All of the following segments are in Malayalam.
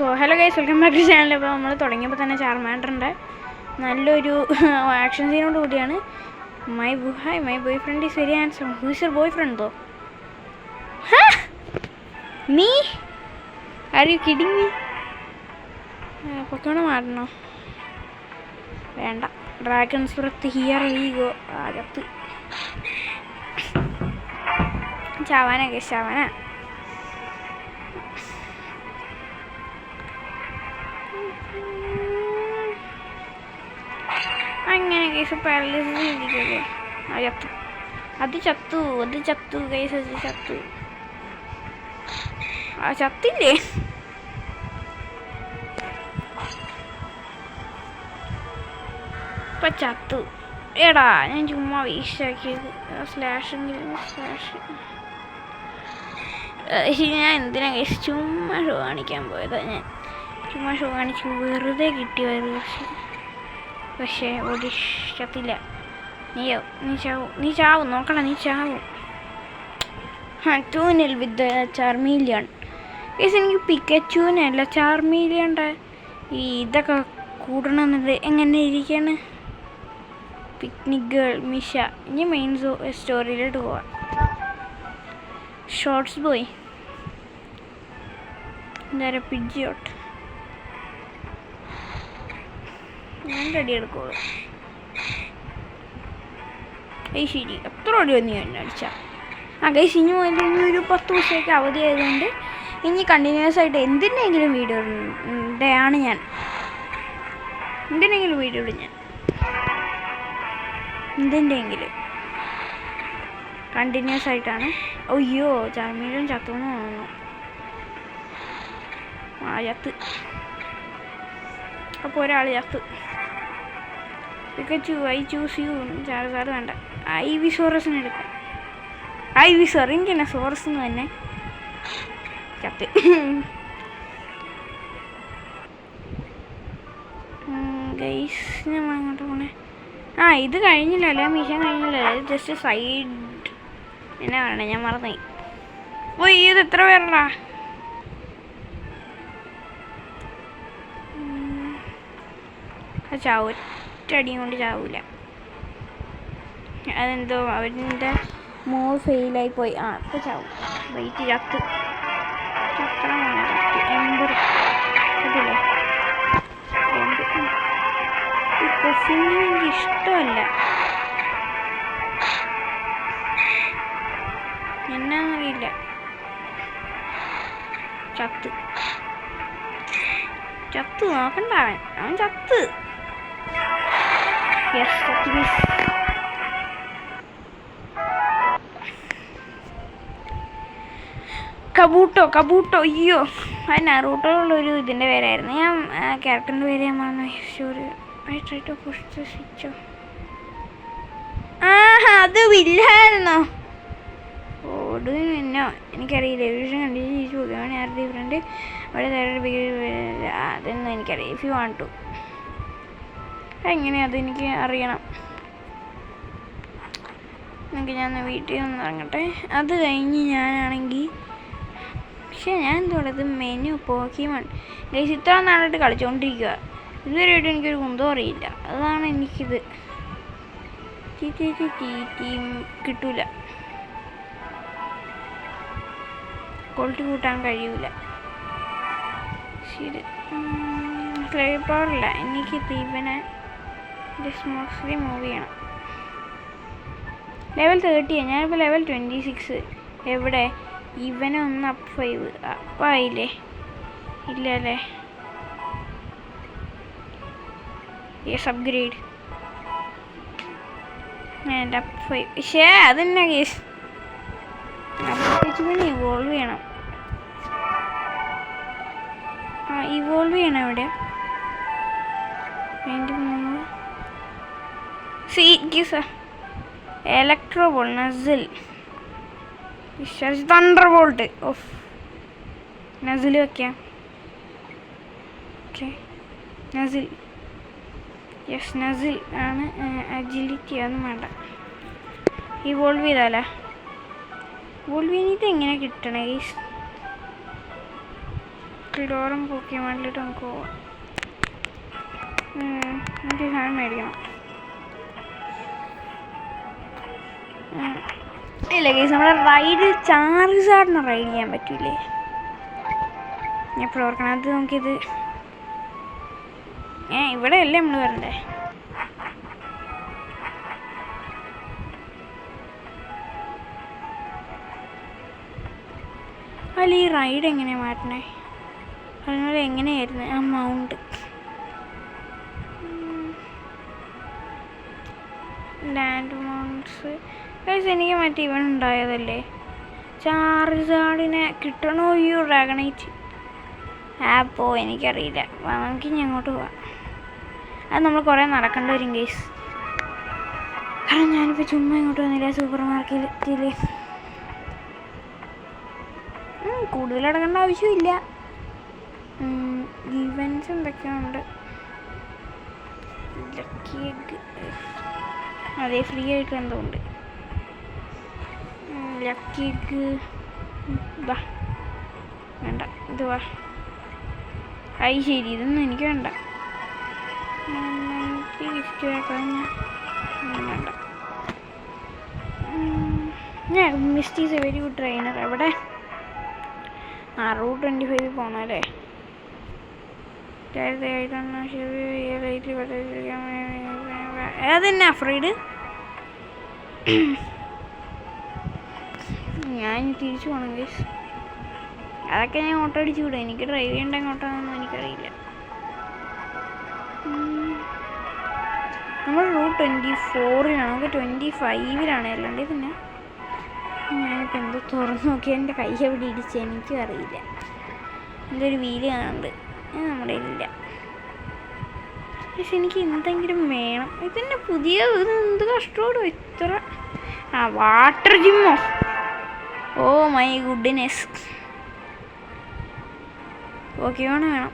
Hello guys, welcome back to channel. അപ്പോൾ നമ്മൾ തുടങ്ങിയപ്പോൾ തന്നെ ചാർമാൻഡറിൻ്റെ നല്ലൊരു ആക്ഷൻ സീനോട് കൂടിയാണ്. My boyfriend is very handsome. Who's your boyfriend though? നീ ആർ യു കിഡിങ് മീ? പൊക്കോണം മാറണോ? വേണ്ട. ഡ്രാഗൺസ് പുറത്ത് ഹിയർ വി ഗോ. അകത്ത് ചാവാനാ ഗൈസ്, ചാവാനാ. അങ്ങനെ കേസ് പാരലൈസിലിരിക്കല്ലേ. അത് ചത്തു കേസ്, അത് ചത്തു. ചത്തില്ലേ? ഇപ്പം ചത്തു. എടാ ഞാൻ ചുമ്മാ വേസ്റ്റാക്കിയത്. ഞാൻ എന്തിനാ കേസ് ചുമ്മാ ഷോ കാണിക്കാൻ പോയതാ. ഞാൻ ചുമ്മാ ഷോ കാണിച്ചു, വെറുതെ കിട്ടിയത്. പക്ഷേ ഒരു ചത്തില്ല. നീ ചാവും നോക്കണം, നീ ചാവും. ടൂനിൽ വിത്ത് ചാർമീലിയൺ കേസ്. എനിക്ക് പിക്കച്ചൂനല്ല ചാർമീലിയൻ്റെ ഈ ഇതൊക്കെ കൂടണമെന്നത് എങ്ങനെ ഇരിക്കാണ്. Picnic girl Misha. ഇനി മെയിൻ സ്റ്റോറിയിലോട്ട് പോവാം. ഷോർട്സ് ബോയ് എന്താ പിജിയോട്ട്. ഞാൻ റെഡി എടുക്കോളൂ. ശരി, എത്ര ഓടി വന്നു എന്നെ അടിച്ച. ഗൈസ്, ഇനി മുതൽ ഒരു 10 ദിവസമൊക്കെ അവധി ആയതുകൊണ്ട് ഇനി കണ്ടിന്യൂസ് ആയിട്ട് എന്തിനെങ്കിലും വീഡിയോ ഇടുകയാണ് ഞാൻ. എന്തിനെങ്കിലും വീഡിയോ ഇടും ഞാൻ. എന്തിൻ്റെയെങ്കിലും കണ്ടിന്യൂസ് ആയിട്ടാണ്. അയ്യോ, ചാർമീലും ചത്തുന്ന് തോന്നുന്നു. ചത്ത്. അപ്പോൾ ഒരാൾ ചത്ത്. പിക്കച്ചു ഐ ചൂസ് യു. ചാർജാർ വേണ്ട. ഐവിസോറസിന് എടുക്കാം. ഐവിസോർ എനിക്ക് തന്നെ സോറസ് എന്ന് തന്നെ ചത്ത്. ഗൈസ്, നമ്മൾ അങ്ങോട്ട് പോണേ. ഇത് കഴിഞ്ഞില്ലല്ലേ, മിഷൻ കഴിഞ്ഞില്ലല്ലേ. ഇത് ജസ്റ്റ് സൈഡ് എന്നാ പറയണേ, ഞാൻ മറന്നുപോയി. ഇത് എത്ര പേരടാ? ചാവും, ഒറ്റടിയും കൊണ്ട് ചാവൂല. അതെന്തോ അവൻ്റെ മോൾ ഫെയിലായി പോയി. ഇപ്പോൾ ചാവും. വെയിറ്റ്. ചത്ത് എംബർ അതില്ലേ. ഈ കൊഫിന് എനിക്ക് ഇഷ്ടമല്ല. എന്നാന്നറിയില്ല. ചത്ത് നോക്കണ്ട. അവൻ ചത്ത്. കബൂട്ടോ. അയ്യോ, അത് നറൂട്ടോയുള്ളൊരു ഇതിൻ്റെ പേരായിരുന്നു. ഞാൻ ക്യാരക്ടറിൻ്റെ പേര് ഞാൻ മറന്നു. അത് വില്ലായിരുന്നോ? ഓടുന്നോ എനിക്കറിയില്ല. എവല്യൂഷൻ കണ്ടിന്യൂ പോവുകയാണ്. ആർ ഡിഫറെൻറ്റ് അതൊന്നും എനിക്കറിയാം. ഇഫ് യു വാണ്ട് ടു എങ്ങനെയാണ് അതെനിക്ക് അറിയണം. എനിക്ക് ഞാൻ വീട്ടിൽ നിന്ന് ഇറങ്ങട്ടെ. അത് കഴിഞ്ഞ് ഞാനാണെങ്കിൽ ഞാൻ എന്തുള്ളത് മെനു പോക്കിമോൺ ഗൈസ് ഇത്ര നാളായിട്ട് കളിച്ചുകൊണ്ടിരിക്കുക. ഇതുവരെയായിട്ട് എനിക്കൊരു കുന്തം അറിയില്ല. അതാണ് എനിക്കിത്. കിട്ടൂല, ക്വാളിറ്റി കൂട്ടാൻ കഴിയൂല. ശരി, ഫ്ലേവർ പവറില്ല. എനിക്കിത് ഇവനെ മോസ്റ്റ്ലി മൂവ് ചെയ്യണം. ലെവൽ 30. ഞാനിപ്പോൾ ലെവൽ 26. എവിടെ ഇവനെ ഒന്ന് അപ്പ് 5 അപ്പായില്ലേ? ഇല്ലല്ലേ. Yes, upgrade and up 5. പക്ഷേ അതെന്നാ കേസ്, പിന്നെ ഇവോൾവ് ചെയ്യണം. ഇവോൾവ് ചെയ്യണം. എവിടെ electro ball, nuzzle, thunderbolt. Off, nuzzle വയ്ക്കാം. ഓക്കെ, നസിൽ. യെസ്, നസിൽ ആണ്. അജിലിറ്റി ഒന്നും വേണ്ട. ഇവോൾവ് ചെയ്താലേ. ഇവോൾവ് ചെയ്തിട്ട് എങ്ങനെ കിട്ടണേ ഗൈസ്? ക്ലോറും പോക്കിമാനിലിട്ട് നമുക്ക് പോവാം. എനിക്ക് സാധനം മേടിക്കണം. ഇല്ല ഗൈസ്, നമ്മുടെ റൈഡ് ചാർജാർഡിന് റൈഡ് ചെയ്യാൻ പറ്റൂലേ? ഞാൻ പ്രവർത്തനം അത് നോക്കിയത് ഇവിടെ അല്ലേ നമ്മൾ വരണ്ടേ? അല്ല ഈ റൈഡ് എങ്ങനെയാണ് മാറ്റണേ? അതുപോലെ എങ്ങനെയായിരുന്നു ആ മൗണ്ട്? ലാൻഡ് മൗണ്ട്സ് എനിക്ക് മറ്റേ ഇവൻ ഉണ്ടായതല്ലേ, ചാർജാർഡിനെ കിട്ടണോ? ഈ ഡ്രാഗണൈറ്റ് ആപ്പോ എനിക്കറിയില്ല. നമുക്ക് ഇനി അങ്ങോട്ട് പോവാം. അത് നമ്മൾ കുറേ നടക്കേണ്ടി വരും ഗൈസ്. കാരണം ഞാനിപ്പോൾ ചുമ്മാ ഇങ്ങോട്ട് വന്നില്ല സൂപ്പർ മാർക്കറ്റിൽ. കൂടുതൽ അടക്കേണ്ട ആവശ്യമില്ല. ഇവൻസ് എന്തൊക്കെയുണ്ട്? ലക്കി എഗ്, അതെ ഫ്രീ ആയിട്ട് എന്തോ ഉണ്ട്. ലക്കി എഗ് വാ, വേണ്ട ഇത് വാ. അത് ശരി, ഇതൊന്നും എനിക്ക് വേണ്ട. ഗിഫ്റ്റ് വേണ്ട. ഞാൻ mist is A very good trainer. എവിടെ? റൂട്ട് 25 പോകണമല്ലേ? അതെന്നെ അഫ്രൈഡ്. ഞാൻ തിരിച്ചു പോകണം ഗൈസ്. അതൊക്കെ ഞാൻ ഓട്ടോ അടിച്ചു വിടും. എനിക്ക് ഡ്രൈവ് ചെയ്യേണ്ട എങ്ങോട്ടാണെന്നൊന്നും എനിക്കറിയില്ല. നമ്മൾ റൂട്ട് 24-ലാണ്, നമുക്ക് 25-ലാണ് അല്ലാണ്ട്. പിന്നെ ഞാനിപ്പോൾ എന്തോ തുറന്നു നോക്കിയാൽ എൻ്റെ കൈ എവിടെ ഇടിച്ച് എനിക്കും അറിയില്ല. എൻ്റെ ഒരു വീല് കാണുന്നുണ്ട്, നമ്മുടെ ഇല്ല. പക്ഷെ എനിക്ക് എന്തെങ്കിലും വേണം. ഇതന്നെ പുതിയ എന്ത് കഷ്ടോടോ ഇത്ര. വാട്ടർ ജിമ്മോ? Oh my goodness. ഓക്കെ വേണം.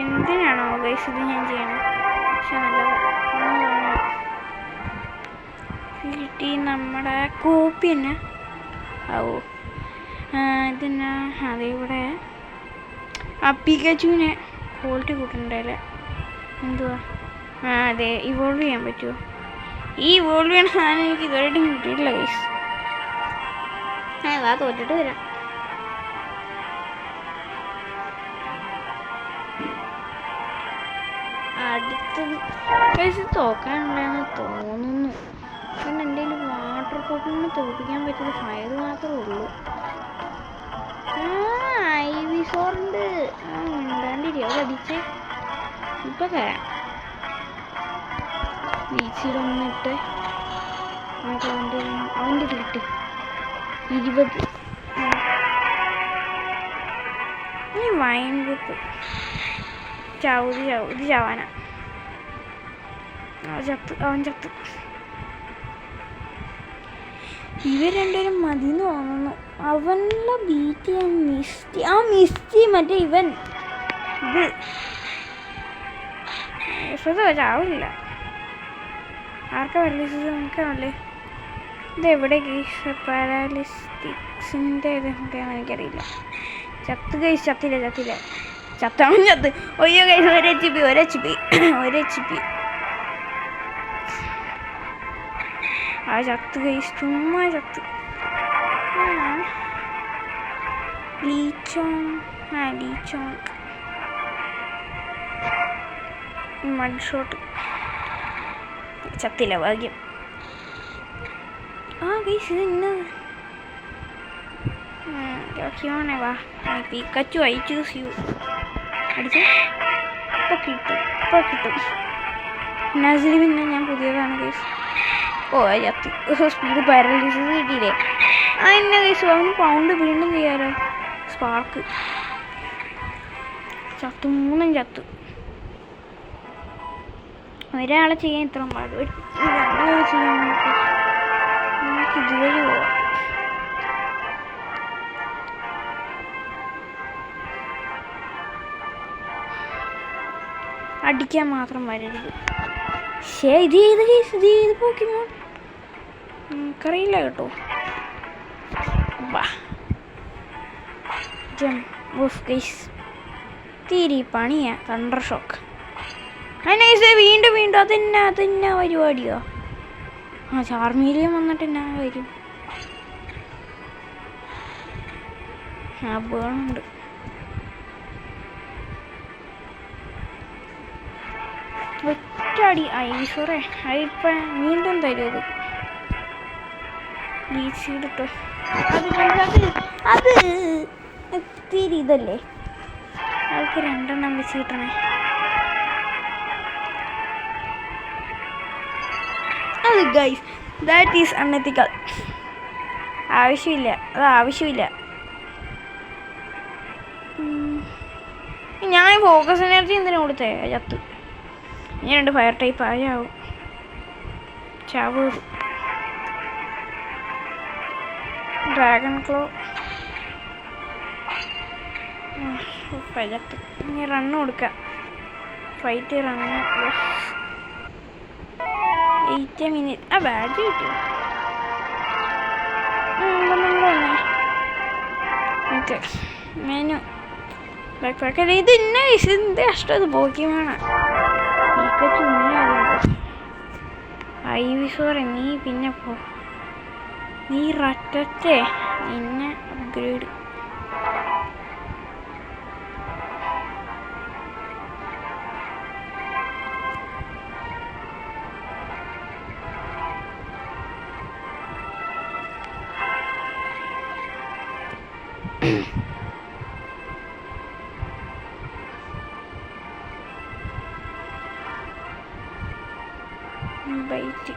എന്തിനാണോ ഗൈസ് ഇത് ഞാൻ ചെയ്യണം? പക്ഷെ നല്ലത് നമ്മുടെ കോപ്പി തന്നെ ആവോ? ഇതന്നെ അതിവിടെ പിക്കാച്ചുവിനെ ക്വാളിറ്റി കൂട്ടണ്ടല്ലേ? എന്തുവാ? അതെ, ഇവോൾവ് ചെയ്യാൻ പറ്റുമോ? ഈ ഇവോൾവ് ചെയ്യണ സാധനം എനിക്ക് ഇതുവരെയായിട്ടും കിട്ടിയിട്ടില്ല ഗൈസ്. അതാ തോറ്റിട്ട് വരാം. അടുത്തത് ഗൈസ് തോക്കാനുണ്ടെന്ന് തോന്നുന്നു. കാരണം എൻ്റെ കയ്യിൽ വാട്ടർ പോക്കിനെ തോൽപ്പിക്കാൻ പറ്റിയത് ഫയർ മാത്രമേ ഉള്ളൂ. ഐവിസോറുണ്ട്. മിണ്ടാണ്ടിരിക്കും. അത് അടിച്ച് ഇപ്പം തരാം. ബീച്ചിലൊന്നിട്ട് അവൻ്റെ കിട്ടി 20. ഈ വൈൻ ബുക്ക് ഇത് ചാവാനാ. അവൻ ചത്ത്. ഇവർ രണ്ടുപേരും മതിന്ന് തോന്നുന്നു. അവനെ ബീറ്റ് ചെയ്യാൻ മിസ്റ്റി മറ്റേ ഇവൻ ഇത് ചാവില്ല. ആർക്കാ പാരാലിസിസ്? നമുക്കാണല്ലേ. ഇതെവിടെ ഗൈസ് പാരാലിസ്റ്റിക്സിൻ്റെ ഇതൊക്കെയാണെന്ന് എനിക്കറിയില്ല. ചത്ത് ഗൈസ്. ചത്തില്ല. ചത്തവൻ ചത്ത്. ഒയ്യോ ഗൈസ്, ഒരു എച്ച് പി. ആ ചത്ത് ഗൈസ്, ചുമ്മാ ചത്ത്. ലീച്ചോങ് മഡ് ഷോട്ട്. ചത്തില്ല, ഭാഗ്യം. ഗൈസ് ഇത് ഇന്നത് വാ. Pikachu I choose U. അടിച്ചു. ഇപ്പോൾ കിട്ടും. നസിലി പിന്നെ ഞാൻ പുതിയതാണ് ഗൈസ്. ചത്ത്. സ്പീഡ് പാരാലിസിസ് കിട്ടിയില്ലേ? എന്നെ ഗൈസ് അവന് പൗണ്ട് വീണ്ടും ചെയ്യാലോ. സ്പാർക്ക് ചത്തു. 3 ചത്തു. ഒരാളെ ചെയ്യാൻ ഇത്ര പാട്. രണ്ടുപേരെ ചെയ്യാൻ നമുക്ക് ഇതുവഴി പോവാം. അടിക്കാൻ മാത്രം വരരുത്. ശേ, ഇത് പോക്കിമോൺ എനിക്കറിയില്ല കേട്ടോ. തീരി പണിയാ തണ്ടർ ഷോക്ക്. വീണ്ടും അതെന്നാ പരിപാടിയോ? ആ ചാർമീലിയം വന്നിട്ട് എന്നാ കാര്യം? ആ വേണുണ്ട്. ഒറ്റടി ഐസോറേ അതിപ്പം വീണ്ടും തരും. അത് ബീച്ച് ചെയ്തിട്ടോ. അത് ഇത്തിരി ഇതല്ലേ, അവൾക്ക് 2 എണ്ണം വെച്ച് കിട്ടണേ. അത് ഗൈസ് ദാറ്റ് ഈസ് അൺഎത്തിക്കൽ. ആവശ്യമില്ല. ഞാൻ ഫോക്കസ് എനർജി എന്തിനാ കൊടുത്തേ? ചത്ത്. ഇനി 2 ഫയർ ടൈപ്പ് ആയാവും. ചാവ്. ഡ്രാഗൺ ക്ലോ ചത്ത്. ഇനി റണ്ണ് കൊടുക്കാം. Fight run 8 minute. ആ ബാഡ് കിട്ടിയോ? Okay menu backpack. ഇത് എന്ത് കഷ്ടം. ഇത് പോക്കിമോണാ. ഐവിസോർ നീ പിന്നെ പോ. നീ ററ്റത്തെ നിന്നെ അപ്ഗ്രേഡ്. ബൈറ്റ്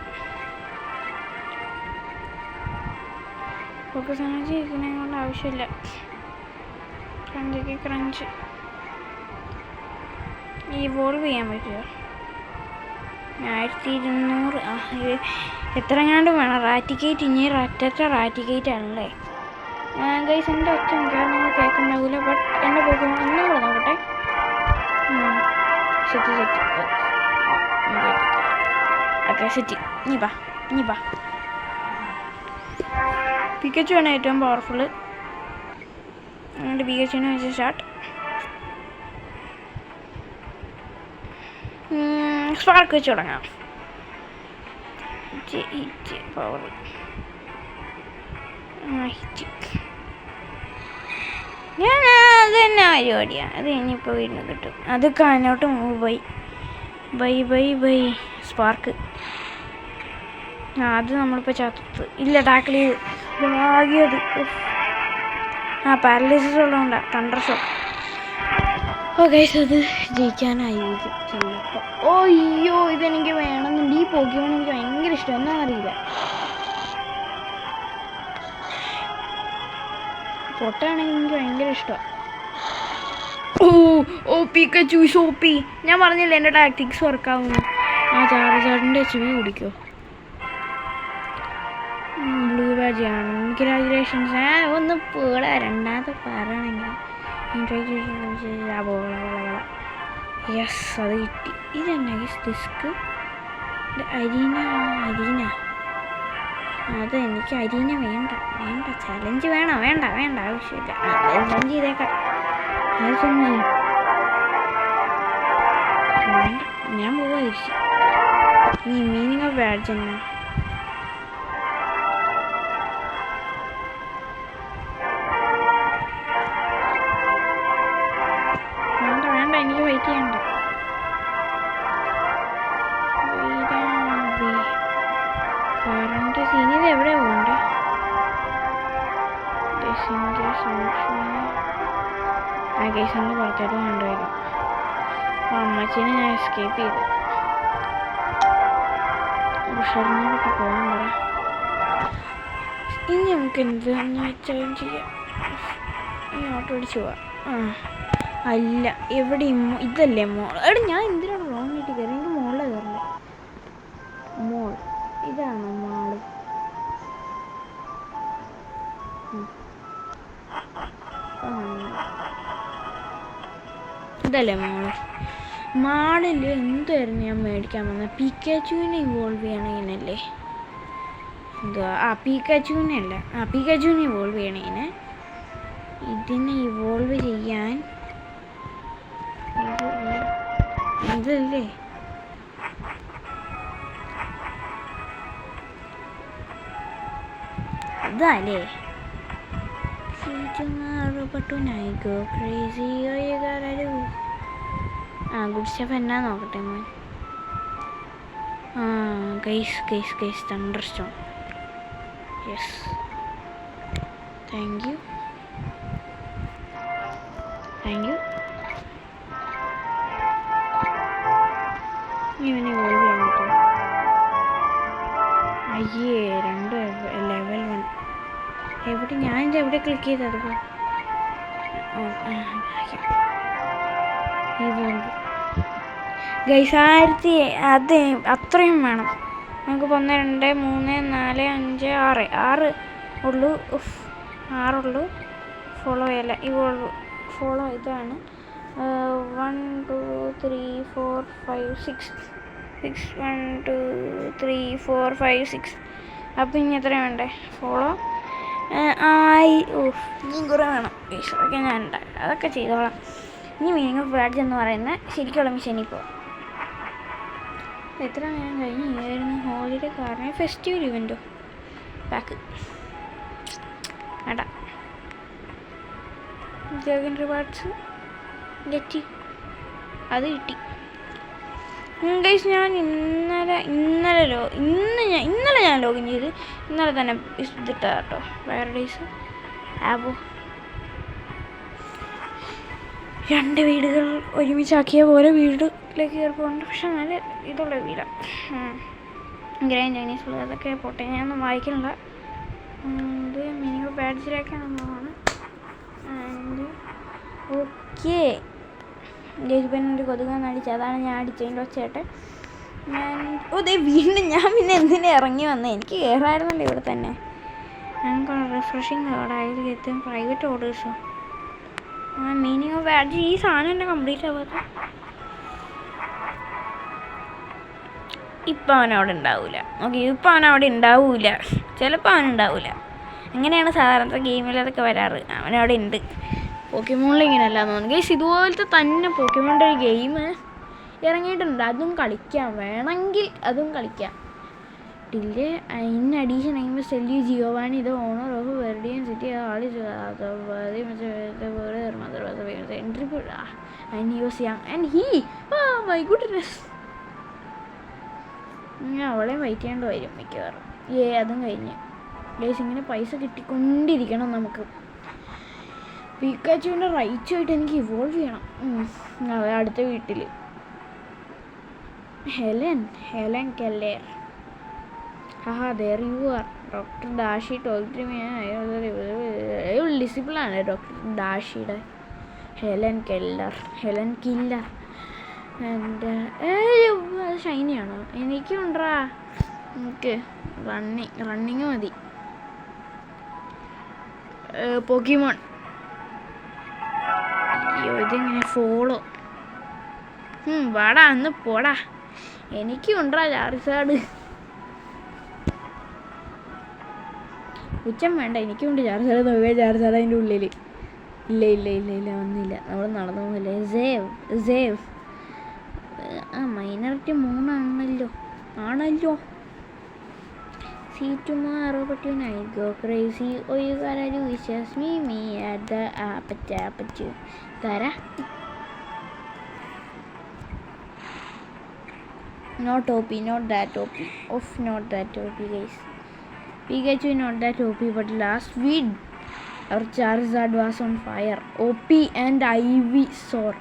ഫോക്കസ് എനർജി ഇതിനെ കൊണ്ട് ആവശ്യമില്ല. ക്രഞ്ച് ഇവോൾവ് ചെയ്യാൻ പറ്റുമോ? 1200. എത്രങ്ങാണ്ടും വേണം റാറ്റിക്കേറ്റ്. ഇനി റാറ്റിക്കേറ്റ് ആണല്ലേ ഗൈസ്. എൻ്റെ ഒച്ച നിങ്ങൾ കേൾക്കുന്നുണ്ടാവില്ല. ബട്ട് എൻ്റെ പോക്കുമ്പോൾ ഒന്നും കൂടെ നോക്കട്ടെ. Set okay set. ഇനി ബാ പിക്കച്ചു ആണ് ഏറ്റവും പവർഫുള്ള്. എന്നിട്ട് പിക്കച്ചുവിനെ വെച്ച് സ്റ്റാർട്ട്. സ്പാർക്ക് വെച്ച് തുടങ്ങാം. പവർ ഞാൻ അത് തന്നെ പരിപാടിയാണ്. അത് ഇനിയിപ്പോൾ വീണ്ടും കിട്ടും. അത് കാനോട്ട് മൂവ് ബൈ സ്പാർക്ക്. അത് നമ്മളിപ്പോൾ ചത്ത്. ഇല്ല ടാക്കിൾ ചെയ്ത് ഭാഗ്യത്. പാരലൈസിസ് ഉള്ളതുകൊണ്ടാണ് തണ്ടർ ഷോക്ക്. ഗൈസ് അത് ജയിക്കാനായിരിക്കും ചിലപ്പോൾ. അയ്യോ ഇതെനിക്ക് വേണമെന്നുണ്ട്. ഈ പോക്കിമോൺ എനിക്ക് ഭയങ്കര ഇഷ്ടം. എന്നാണെന്നറിയില്ല. പൊട്ടാണെങ്കിൽ എനിക്ക് ഭയങ്കര ഇഷ്ടമാണ്. ഓ പിക്കച്ചു സോപ്പി. ഞാൻ പറഞ്ഞില്ല എൻ്റെ ടാക്ടിക്സ് വർക്കാവുന്നു. ആ ചാർജറിൻ്റെ HP കുടിക്കോ? ബ്ലൂ ബാജിയാണ്. കൺഗ്രാജുലേഷൻസ്. ഒന്ന് പേടാ. രണ്ടാമത്തെ പറയണമെങ്കിൽ യെസ് അത് കിട്ടി. ഇതെന്നാ ഡിസ്ക് അരീന. അത് എനിക്ക് അരീന വേണ്ട. ചലഞ്ച് വേണ്ട ആവശ്യമില്ല. ചലഞ്ച് ചെയ്തേക്കാം. അത് ചലഞ്ച് ചെയ്യും. ഞാൻ പോവാതിരിച്ചു. ഈ മീനിങ് ഓഫ് ബാഡ്ജ് എന്നാ? വേണ്ട എനിക്ക് വെയിറ്റ് ചെയ്യണ്ട. Current scene. ഇത് എവിടെ പോകണ്ടേ? ആ കേസിൻ്റെ പുറത്തോട്ട് കൊണ്ടുവരും. അമ്മച്ചീനെ ഞാൻ എസ്കേപ്പ് ചെയ്തു. ഉഷറിനോടൊക്കെ പോകാൻ പറ. ഇനി നമുക്ക് എന്താന്ന് വെച്ചാൽ ചെയ്യാം. ഈ ഓട്ടോ അടിച്ചു പോവാം. അല്ല എവിടെ ഇതല്ലേ മോൾ? ഞാൻ എന്തിനാണ് റോങ് ആയിട്ട് കയറി? എനിക്ക് മോളിലെ കയറില്ല. മോൾ ഇതാണ് മാള്. ഇതല്ലേ മോള്? മാളിൽ എന്തായിരുന്നു ഞാൻ മേടിക്കാൻ വന്നത്? പിക്കാച്ചുവിനെ ഇവോൾവ് ചെയ്യണേനല്ലേ? എന്തുവാ? പിക്കാച്ചുവിനെ അല്ല, പിക്കാച്ചുവിനെ ഇവോൾവ് ചെയ്യണേന്. ഇതിനെ ഇവോൾവ് ചെയ്യാൻ ഇതല്ലേ? അതല്ലേ? ഗുഡ് സ്റ്റഫ് എന്നാ നോക്കട്ടെ മോൻ. Guys thunder stone. Yes, thank you. ഇവനെ ഇവോൾവ് ചെയ്യാൻ പറ്റും. അയ്യേ, 2 ലെവൽ 1. എവിടെ? ഞാനിത് എവിടെ ക്ലിക്ക് ചെയ്തത്? ഗൈസ് 1000 അത് അത്രയും വേണം നമുക്ക്. 1 2 3 4 5 6 ഉള്ളൂ. 6 ഉള്ളൂ. ഫോളോ ചെയ്യല്ല, ഇവോൾവ് ഫോളോ ഇതാണ്. 1 2 3 4 5 6 1 2 3 4 5 6. അപ്പം ഇനി എത്ര വേണ്ടേ? ഫോളോ ഇനിയും കുറേ വേണം. അതൊക്കെ ഞാൻ ഉണ്ടാക്കാം, അതൊക്കെ ചെയ്തോളാം. ഇനി മീനിങ് ഓഫ് ബാഡ്ജ് എന്ന് പറയുന്ന ശരിക്കുള്ള മിഷനിൽ പോവാം. എത്ര നേരം കഴിഞ്ഞ് ഇതായിരുന്നു ഹോളിഡേ കാരണം ഫെസ്റ്റിവൽ ഇവൻറ്റോ പാക്ക് വേണ്ട. ജോഗിൻ റിവാർഡ്സ് ഗെറ്റ് അത് കിട്ടി. ഗൈസ് ഞാൻ ഇന്നലെ ഞാൻ ലോഗിൻ ചെയ്ത് ഇന്നലെ തന്നെ ഇതിട്ടാ കേട്ടോ. പാരഡൈസ് ആപ്പോ 2 വീടുകൾ ഒരുമിച്ചാക്കിയ പോലെ വീട്ടിലേക്ക് കയറിപ്പോണ്ട്. പക്ഷെ നല്ല ഇതുള്ള വീടാണ്. ഗ്രാൻഡ് ചൈനീസ് ഫുഡ് അതൊക്കെ പോട്ടെ, ഞാനൊന്നും വായിക്കുന്നില്ല. ഇത് മിനിമം ബാഡ്ജിലേക്കാണെന്നാണ്. ആൻഡ് ഓക്കെ ജയിപ്പിൻ്റെ കൊതുകാന്ന് അടിച്ച്, അതാണ് ഞാൻ അടിച്ചതിൻ്റെ ഒച്ചയായിട്ട്. വീണ്ടും ഞാൻ പിന്നെ എന്തിനാ ഇറങ്ങി വന്നത്? എനിക്ക് കയറായിരുന്നല്ലോ ഇവിടെ തന്നെ. ഞങ്ങൾക്ക് റിഫ്രഷിങ് കാർഡായാലും എത്തും പ്രൈവറ്റ് ഓർഡേഴ്സോ. മീനിങ് ഓഫ് ബാഡ്ജ് ഈ സാധനം തന്നെ കംപ്ലീറ്റ് ആവാത്ത. ഇപ്പം അവനവിടെ ഉണ്ടാവില്ല. ഓക്കെ, ഇപ്പം അവനവിടെ ഉണ്ടാവില്ല, ചിലപ്പോൾ അവനുണ്ടാവില്ല. അങ്ങനെയാണ് സാധാരണ ഗെയിമിൽ അതൊക്കെ വരാറ്. അവനവിടെ ഉണ്ട്. പോക്കിമോണിൽ ഇങ്ങനെയല്ല തോന്നുന്നു ഗൈസ്. ഇതുപോലത്തെ തന്നെ പോക്കിമോണിൻ്റെ ഒരു ഗെയിം ഇറങ്ങിയിട്ടുണ്ട്. അതും കളിക്കാം, വേണമെങ്കിൽ അതും കളിക്കാം. Delay in addition I sell you Giovanni the owner of Viridian city ആളി entry and he was young and he my goodness. ഞാൻ അവളെയും വെയിറ്റ് ചെയ്യേണ്ടി വരും മിക്കവാറും. അതും കഴിഞ്ഞ് ഗൈസ് ഇങ്ങനെ പൈസ കിട്ടിക്കൊണ്ടിരിക്കണം നമുക്ക്. പിക്കാച്ചുവിൻ്റെ റൈറ്റ് ആയിട്ട് എനിക്ക് ഇവോൾവ് ചെയ്യണം. അടുത്ത വീട്ടിൽ Helen Keller. there you are. Doctor ഡാഷി ടോക്ടർ ഡിസിപ്ലിനാണ് ഡോക്ടർ ഡാഷിയുടെ. ഹെലൻ കില്ലർ ആൻഡ് ഷൈനിയാണോ? എനിക്കുണ്ടാ. എനിക്ക് റണ്ണിങ് മതി. പോക്കിമോൺ. ഇതെങ്ങനെ ഫോളോ? വാടാ അന്ന് പോടാ. എനിക്കും ഉണ്ടാ ചാർജാട്. ഉച്ചം വേണ്ട, എനിക്കുണ്ട് ചാർജാട്. ചാർജാട് അതിൻ്റെ ഉള്ളിൽ ഇല്ല വന്നില്ല. നമ്മൾ നടന്നു പോകല്ലേ. സേവ് മൈനറിറ്റി 3 ആണല്ലോ. See tomorrow, but tonight go crazy. Oh, you gotta do is just meet me at the aperture. Tara? Not OP, not that OP. Not that OP, guys. Pikachu not that OP, but last week our Charizard was on fire. OP and Ivysaur.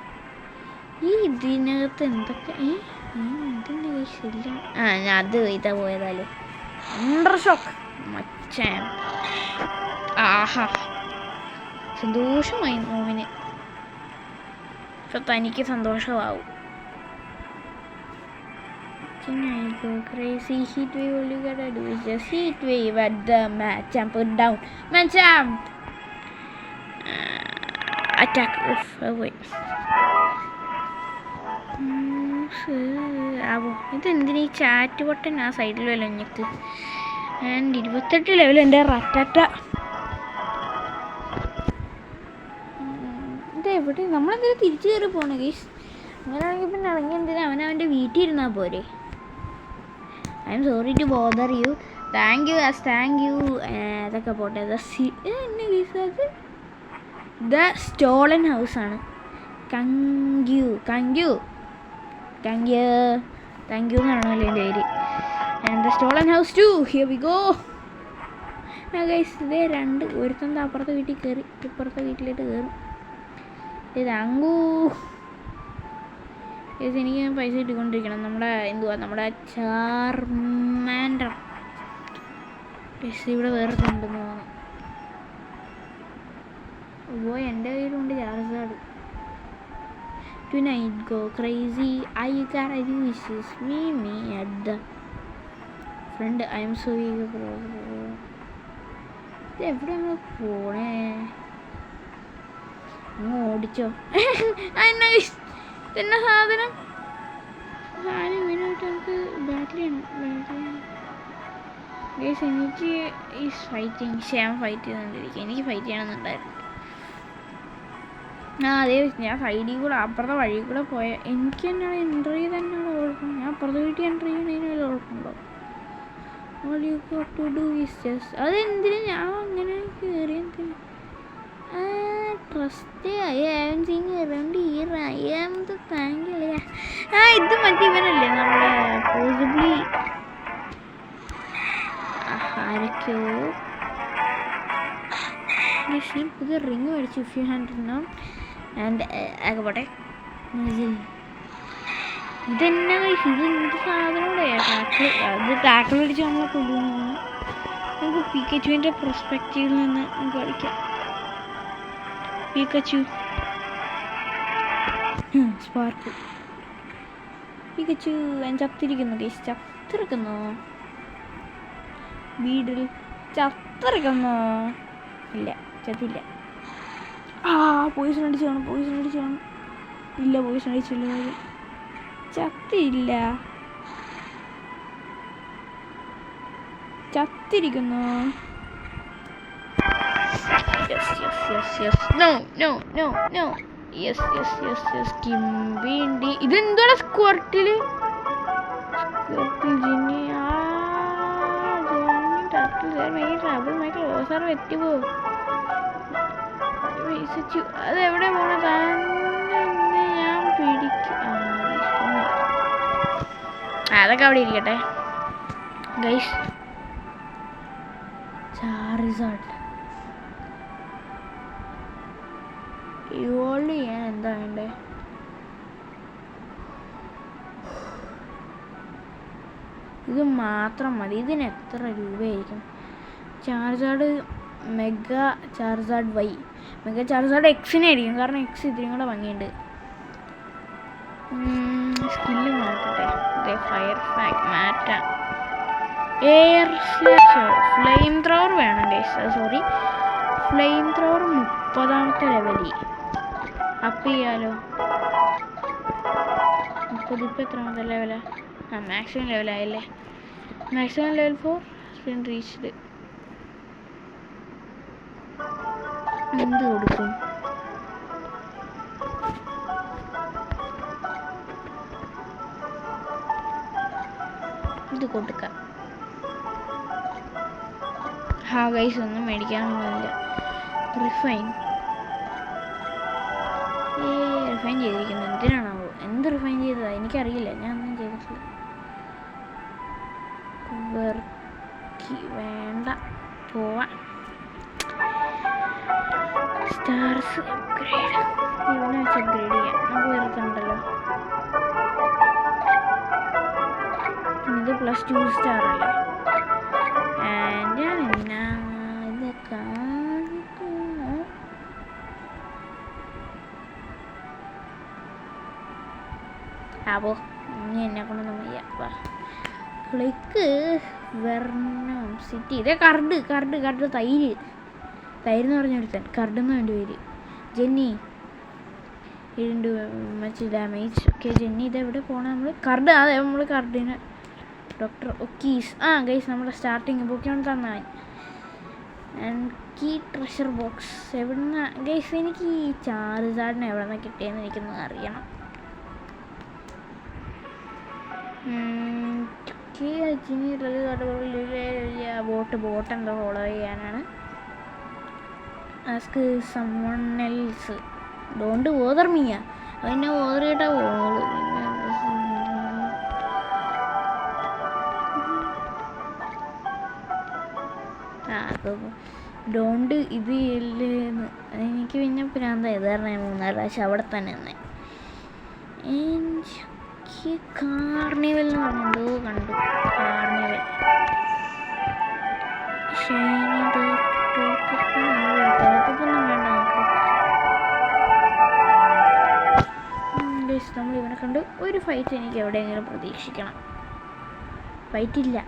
ഇതിനകത്ത് എന്തൊക്കെ എന്തിൻ്റെ കേസില്ല. അത് ഇതാ പോയതാലേ. അണ്ടർഷോക്ക് മച്ചാൻ. ആഹാ, സന്തോഷമായി മോവിന്. ഇപ്പൊ തനിക്ക് സന്തോഷമാവും. Crazy heat wave, all you gotta do is just heat wave at the Machamp. Put down Machamp. Attack. Wait. ആവോ ഇതെന്തിനാ ഈ ചാറ്റ് ബട്ടൺ ആ സൈഡിൽ വല്ല ഞെക്ക്. ആൻഡ് 28 ലെവൽ എൻ്റെ ററ്റ. ഇതെവിടെ നമ്മളെന്തെങ്കിലും തിരിച്ചു കയറി പോകണം ഗൈസ്. അങ്ങനെയാണെങ്കിൽ പിന്നെ ഇറങ്ങി എന്തിനാ അവനവൻ്റെ വീട്ടിൽ ഇരുന്നാൽ പോരെ. I'm sorry to bother you. Thank you അതൊക്കെ പോട്ടെ. ദ സ്റ്റോളൻ ഹൗസാണ്. താങ്ക് യു എന്നാണല്ലോ എൻ്റെ പേര്. And the stolen house to here we go. Guys ഇതേ രണ്ട് ഒരുത്തൻ്റെ അപ്പുറത്തെ വീട്ടിൽ കയറി ഇപ്പുറത്തെ വീട്ടിലോട്ട് കയറും. താങ്കൂ ഗൈസ് എനിക്ക് പൈസ കിട്ടിക്കൊണ്ടിരിക്കണം. നമ്മുടെ ചാർമാൻഡർ ഗൈസ് ഇവിടെ വേറെ ഉണ്ടെന്ന് തോന്നുന്നു. ഓ എൻ്റെ കയ്യിലുണ്ട് ചാർജാർഡ്. Tonight go crazy. I gotta use this me at the friend. I am so eager bro. എവിടെ നമ്മൾ പോണേ? അങ്ങ് ഓടിച്ചോ. തന്നെ സാധനം നമുക്ക് ബാറ്ററിയാണ്. എനിക്ക് ഈ ഫൈറ്റിങ് ക്ഷേമം ഫൈറ്റ് ചെയ്തുകൊണ്ടിരിക്കുക. എനിക്ക് ഫൈറ്റ് ചെയ്യണമെന്നുണ്ടായിരുന്നു. അതേ ഞാൻ സൈഡിൽ കൂടെ അപ്പുറത്തെ വഴി കൂടെ പോയാൽ എനിക്ക് തന്നെയാണ് എൻ്റർ ചെയ്ത് തന്നെയാണ് കുഴപ്പം. ഞാൻ അപ്പുറത്തെ വീട്ടിൽ എൻ്റർ ചെയ്യുന്നതിന് വല്ല കുഴപ്പമുണ്ടോ? അതെന്തിനു ഞാൻ അങ്ങനെ കയറി എന്തിനു? ട്രസ്റ്റ് ഇത് മറ്റേ ഇവനല്ലേ നമ്മളെ പോസിബിളി ആരൊക്കെയോ പുതിയ റിങ് മേടിച്ചു 500 ആൻഡ് ആകെ പോട്ടെ. ഇതെന്നെ ഇതെന്ത് സാധനമൂടെ ടാക്കിൾ അടിച്ച് നമ്മളെ കൊല്ലുന്നു. നമുക്ക് പിക്കച്ചുവിൻ്റെ പെർസ്പെക്റ്റീവിൽ നിന്ന് നമുക്ക് കളിക്കാം. പിക്കച്ചു സ്പാർക്ക് പിക്കച്ചു ചത്തിരിക്കുന്നു ഗൈസ്. ചത്തിരിക്കുന്നു വീടിൽ ചത്തിരിക്കുന്നു. ഇല്ല ചത്തില്ല. പോയിസൺ അടിച്ചു കാണും. ഇല്ല പോയിസൺ അടിച്ചില്ല. ചത്തില്ല ചത്തിരിക്കുന്നു. ഇതെന്തോടെ സ്ക്വർട്ടില് എത്തിപ്പോ അതെവിടെ പോണ ഞാൻ പിടിക്കും. അതൊക്കെ അവിടെ ഇരിക്കട്ടെ ഗൈസ്. ചാർജാർഡ് ഇവോൾവ് ചെയ്യാൻ എന്താ വേണ്ടേ? ഇത് മാത്രം മതി. ഇതിന് എത്ര രൂപയായിരിക്കും? Charizard mega Charizard Y mega Charizard എക്സിനെ ആയിരിക്കും. കാരണം എക്സ് ഇത്രയും കൂടെ ഭംഗിയുണ്ട്. സ്കില്ല് മാറ്റട്ടെ. ഫയർ ഫാക്ട് മാറ്റാം. എയർ ഫ്ലെയിം ത്രോവർ വേണം ഗൈസ്. സോറി ഫ്ലെയിം ത്രോവർ 30ാമത്തെ ലെവലിൽ അപ്പ് ചെയ്യാലോ. 30 ഇപ്പം എത്രാമത്തെ ലെവലാ? മാക്സിമം ലെവലായല്ലേ. Maximum level 4 spin reached. എന്ത് കൊടുക്കും? ഇത് കൊടുക്കാം. ഗൈസ് ഒന്നും മേടിക്കാനൊന്നുമില്ല. റിഫൈൻ ചെയ്തിരിക്കുന്നു. എന്തിനാണാവോ? എന്ത് റിഫൈൻ ചെയ്തതാ എനിക്കറിയില്ല. ഞാൻ ഒന്നും ചെയ്തിട്ടില്ല. വേണ്ട പോവാ. സ്റ്റാർസ് അപ്ഗ്രേഡ് ഇവനെ വെച്ച് അപ്ഗ്രേഡ് ചെയ്യാം. നമുക്ക് വെറുത്തുണ്ടല്ലോ. ഇത് +2 സ്റ്റാർ അല്ലേ? ഞാൻ എന്നാ ഇത് കാണിക്കുന്നു. അപ്പോ ഇനി എന്നെ കൊണ്ടൊന്നും വയ്യ. ക്ലിക്ക് വെർണം സിറ്റി. ഇതേ കർഡ് തൈര് എന്ന് പറഞ്ഞൊരുത്തൻ. കർഡെന്ന് വേണ്ടി പേര്. ജെന്നി ഇടുണ്ട് മച്ച് ഡാമേജ്. ഓക്കെ ജെന്നി ഇതെവിടെ പോകണം നമ്മൾ? കർഡ്, അതെ നമ്മൾ കർഡിന് ഡോക്ടർ ഒക്കീസ്. ആ ഗൈസ് നമ്മുടെ സ്റ്റാർട്ടിങ് പോക്കിയോൺ തന്നാൻ. ആൻഡ് കീ ട്രഷർ ബോക്സ് എവിടുന്ന ഗൈസ്? എനിക്ക് ഈ ചാർജാർഡിനെ എവിടെ നിന്ന് കിട്ടിയെന്ന് എനിക്കൊന്ന് അറിയണം. ബോട്ട് എന്താ ഫോളോ ചെയ്യാനാണ്. Ask someone else don't bother me. അതിനെ ബോദർ ചെയ്തിട്ടാ പോകുള്ളൂ. ഡോണ്ട് ഇത് ഇല്ലെന്ന് എനിക്ക് പിന്നെ പ്രാന്ത. ഇത് പറഞ്ഞാൽ 3-4 പ്രാവശ്യം അവിടെ തന്നെ തന്നെ. കാർണിവൽ എന്ന് പറഞ്ഞെന്തോ കണ്ടു. കാർണിവൽ നമ്മൾ ഇവനെ കണ്ട് ഒരു ഫൈറ്റ് എനിക്ക് എവിടെയെങ്കിലും പ്രതീക്ഷിക്കണം. ഫൈറ്റില്ല.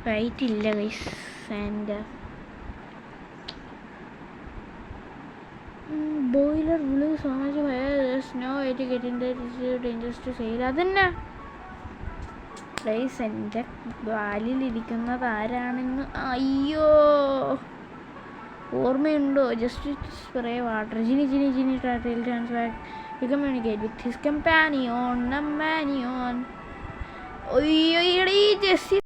ഫൈറ്റില്ല guys. And boiler blue so much snow ആയിട്ട് കെറ്റിൻ്റെ ഡേഞ്ചറസ് ടു സെയിൽ. അതന്നെ ഗൈസ് എൻ്റെ വാലിലിരിക്കുന്നത് ആരാണെന്ന് അയ്യോ ഓർമ്മയുണ്ടോ? Just spray water. ജിനി turns back communicate with his companion. അയ്യോ ജെസ്സി